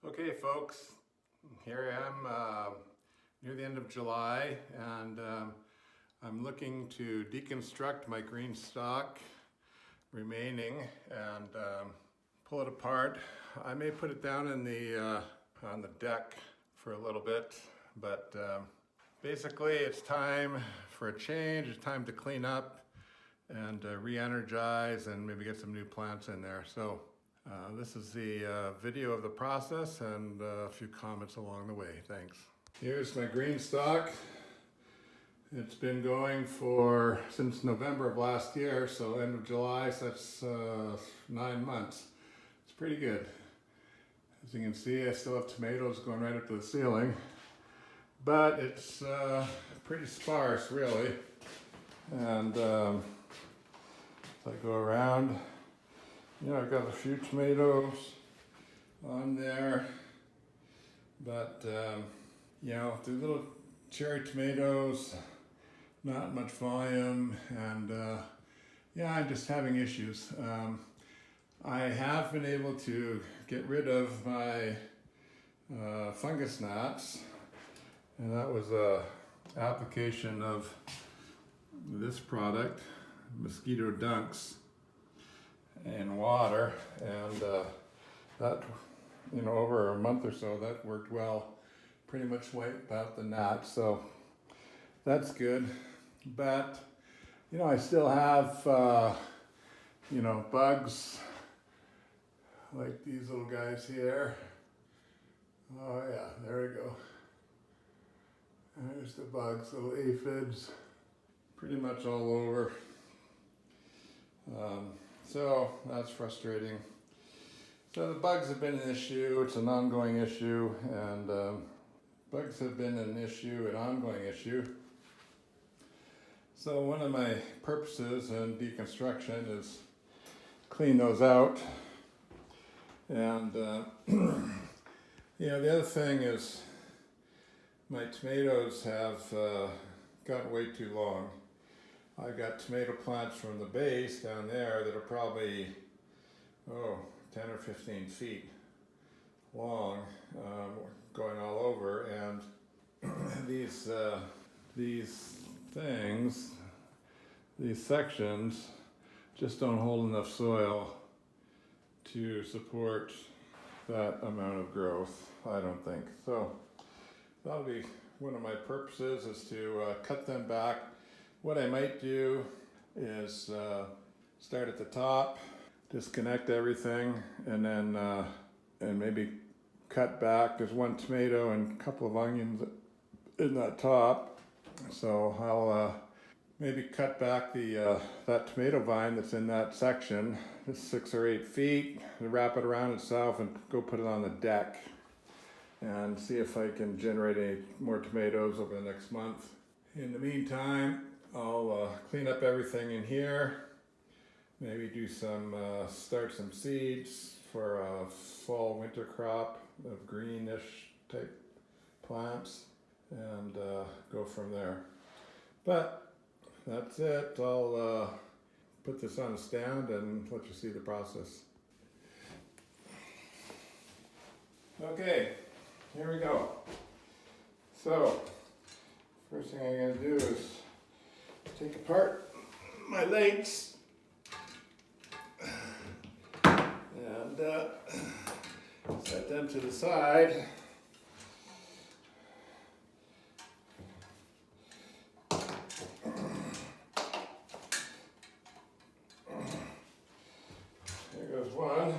Okay folks, here I am near the end of July, and I'm looking to deconstruct my GreenStalk remaining and pull it apart. I may put it down in the on the deck for a little bit, but basically it's time for a change. It's time to clean up and re-energize and maybe get some new plants in there. So this is the video of the process and a few comments along the way. Thanks. Here's my GreenStalk. It's been going since November of last year, so end of July, so that's 9 months. It's pretty good. As you can see, I still have tomatoes going right up to the ceiling, but it's pretty sparse really. And as I go around, I've got a few tomatoes on there, but the little cherry tomatoes, not much volume, and I'm just having issues. I have been able to get rid of my fungus gnats, and that was a application of this product, mosquito dunks, in water, and that, over a month or so, that worked well. Pretty much wiped out the gnats, so that's good. But I still have bugs like these little guys here. Oh yeah, there we go. There's the bugs, little aphids, pretty much all over. So that's frustrating. So the bugs have been an issue. It's an ongoing issue, and bugs have been an ongoing issue. So one of my purposes in deconstruction is clean those out. And the other thing is my tomatoes have gotten way too long. I've got tomato plants from the base down there that are probably 10 or 15 feet long, going all over, and these sections just don't hold enough soil to support that amount of growth, I don't think. So that'll be one of my purposes, is to cut them back. What I might do is start at the top, disconnect everything, and then and maybe cut back. There's one tomato and a couple of onions in that top, so I'll maybe cut back that tomato vine that's in that section, just 6 or 8 feet, and wrap it around itself and go put it on the deck and see if I can generate any more tomatoes over the next month. In the meantime, I'll clean up everything in here, maybe do start some seeds for a fall winter crop of greenish type plants, and go from there. But that's it. I'll put this on a stand and let you see the process. Okay, here we go. So first thing I'm going to do is take apart my legs and set them to the side. There goes one.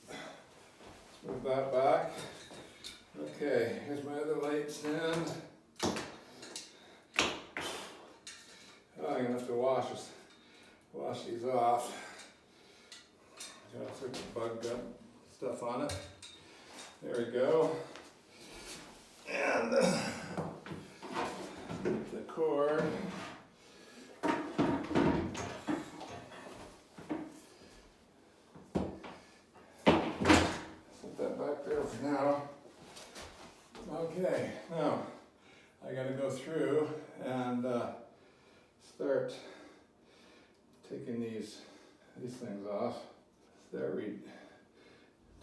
Let's move that back. Okay, here's my other light stand. I'm gonna have to wash these off. Got all sorts of bug stuff on it. There we go. And the cord. Set that back there for now. Okay, now I got to go through and start taking these things off. Start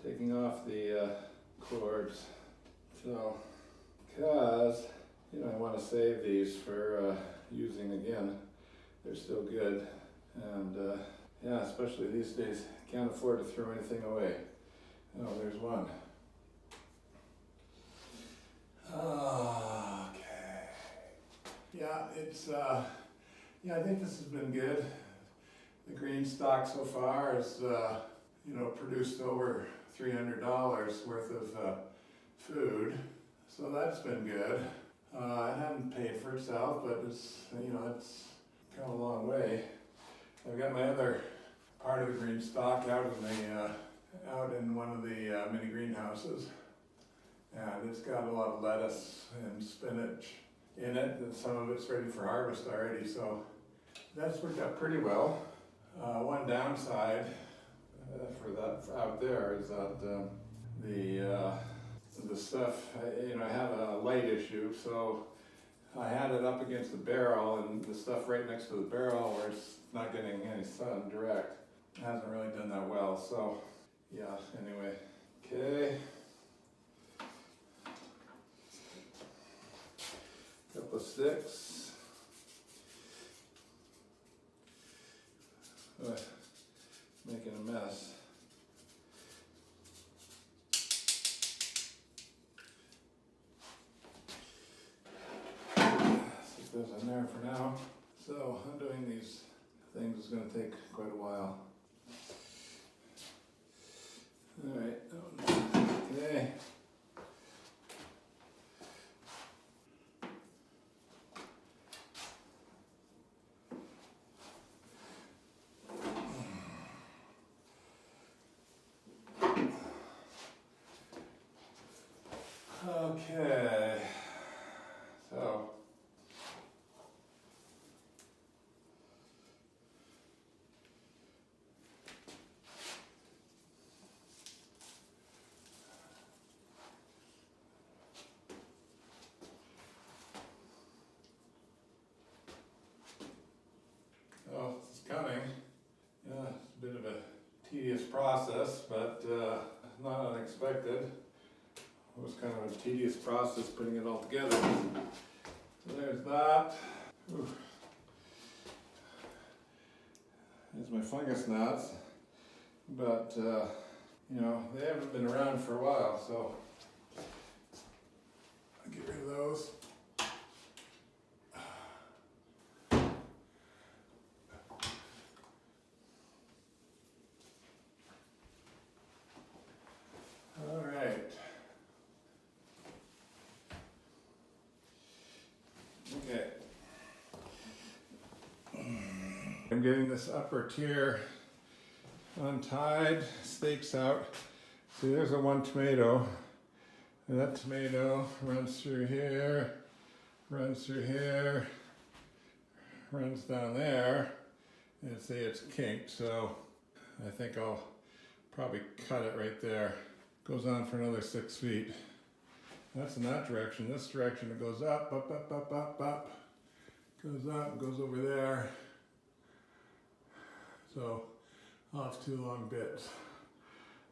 taking off the cords. So, because I want to save these for using again. They're still good, and yeah, especially these days, can't afford to throw anything away. Oh, there's one. Okay. Yeah, it's yeah, I think this has been good. The GreenStalk so far has produced over $300 worth of food, so that's been good. It hasn't paid for itself, but it's come a long way. I've got my other part of the GreenStalk out in one of the mini greenhouses, and it's got a lot of lettuce and spinach in it, and some of it's ready for harvest already, so that's worked out pretty well. One downside for that out there is that the stuff, I had a light issue, so I had it up against the barrel, and the stuff right next to the barrel where it's not getting any sun direct hasn't really done that well, so yeah, anyway. Okay. Couple of sticks. Making a mess. Stick those in there for now. So undoing these things is going to take quite a while. All right. Okay. Okay, so it's coming. Yeah, it's a bit of a tedious process, but not unexpected. It was kind of a tedious process putting it all together. So there's that. Ooh. There's my fungus gnats, but they haven't been around for a while, so I'll get rid of those. All right. Okay. I'm getting this upper tier untied, stakes out. See, there's a one tomato, and that tomato runs through here, runs through here, runs down there, and see it's kinked, so I think I'll probably cut it right there. Goes on for another 6 feet. That's in that direction. This direction it goes up, up, up, up, up, up. Goes up, goes over there. So I'll have 2 long bits.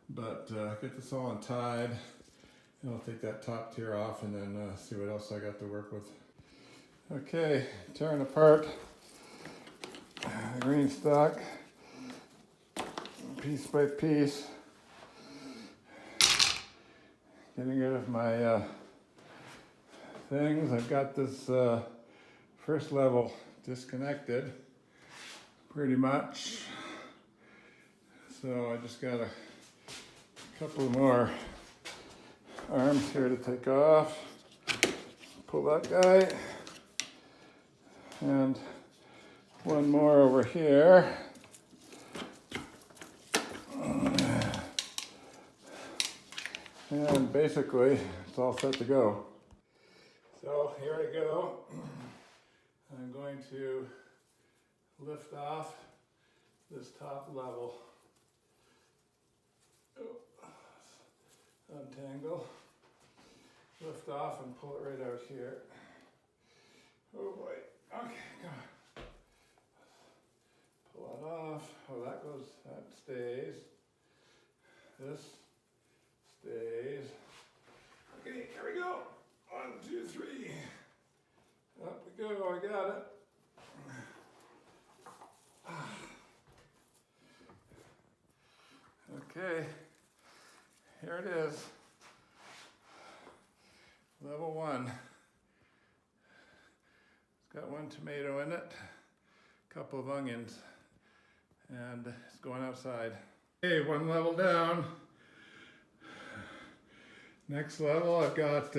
But get this all untied. And I'll take that top tier off and then see what else I got to work with. Okay, tearing apart the GreenStalk piece by piece. Getting rid of my things. I've got this first level disconnected pretty much. So I just got a couple more arms here to take off. Pull that guy. And one more over here. And basically, it's all set to go. So here I go. I'm going to lift off this top level. Untangle, lift off and pull it right out here. Oh boy, okay, come on. Pull that this stays. Okay, here we go. 1, 2, 3. Up we go, I got it. Okay, here it is. Level 1. It's got 1 tomato in it, a couple of onions, and it's going outside. Okay, 1 level down. Next level, I've got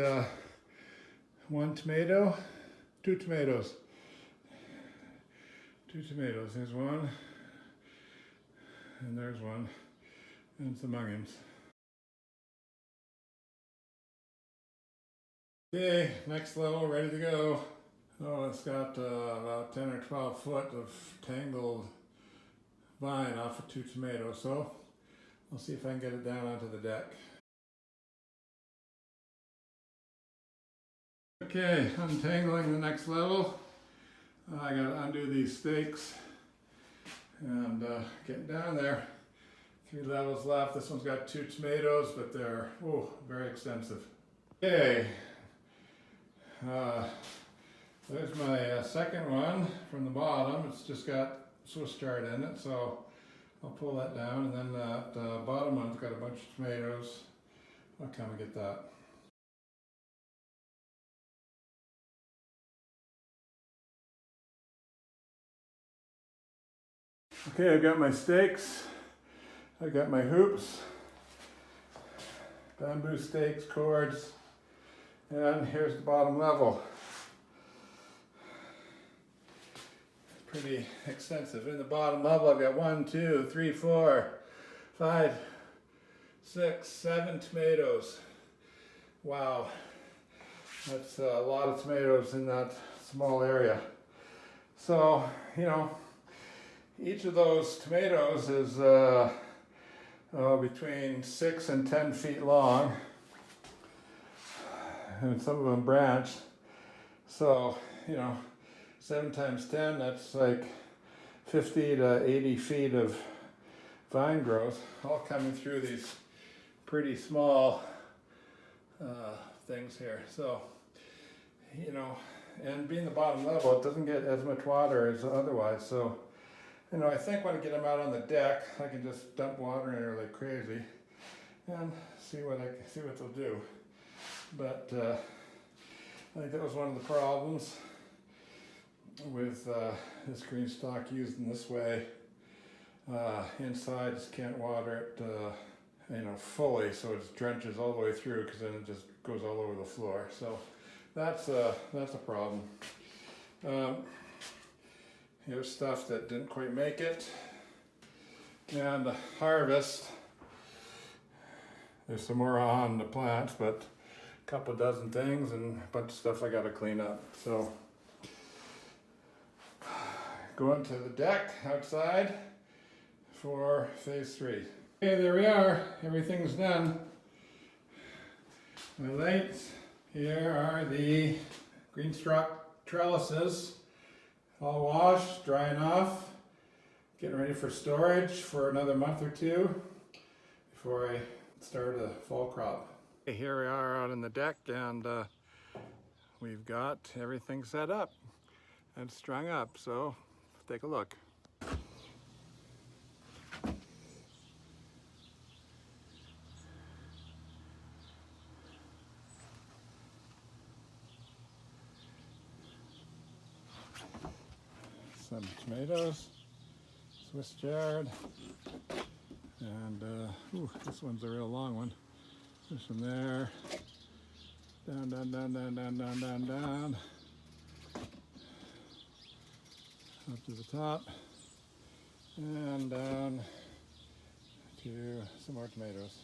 1 tomato, 2 tomatoes. 2 tomatoes, there's 1, and there's 1, and some onions. Okay, next level, ready to go. Oh, it's got about 10 or 12 foot of tangled vine off of 2 tomatoes, so I'll see if I can get it down onto the deck. Okay, untangling the next level. I gotta undo these stakes and get down there. 3 levels left. This one's got 2 tomatoes, but they're very extensive. Okay, there's my second one from the bottom. It's just got Swiss chard in it, so I'll pull that down, and then that bottom one's got a bunch of tomatoes. I'll come and get that. Okay, I've got my stakes, I've got my hoops, bamboo stakes, cords, and here's the bottom level. It's pretty extensive. In the bottom level, I've got 1, 2, 3, 4, 5, 6, 7 tomatoes. Wow, that's a lot of tomatoes in that small area. So, you know, each of those tomatoes is between 6 and 10 feet long, and some of them branched. So, you know, 7 times 10, that's like 50 to 80 feet of vine growth, all coming through these pretty small things here. So, you know, and being the bottom level, it doesn't get as much water as otherwise. So, you know, I think when I get them out on the deck, I can just dump water in there like crazy and see what they'll do. But I think that was one of the problems with this GreenStalk used in this way. Inside, just can't water it, you know, fully, so it drenches all the way through, because then it just goes all over the floor. So that's a problem. Here's stuff that didn't quite make it. And the harvest, there's some more on the plants, but a couple dozen things and a bunch of stuff I got to clean up. So going to the deck outside for phase 3. Okay, there we are. Everything's done. My lights. Here are the GreenStalk trellises. All washed, drying off, getting ready for storage for another month or 2 before I start a fall crop. Here we are out on the deck, and we've got everything set up and strung up, so take a look. Some tomatoes, Swiss chard, and this one's a real long one. There's from there, down, down, down, down, down, down, down, down, up to the top, and down to some more tomatoes.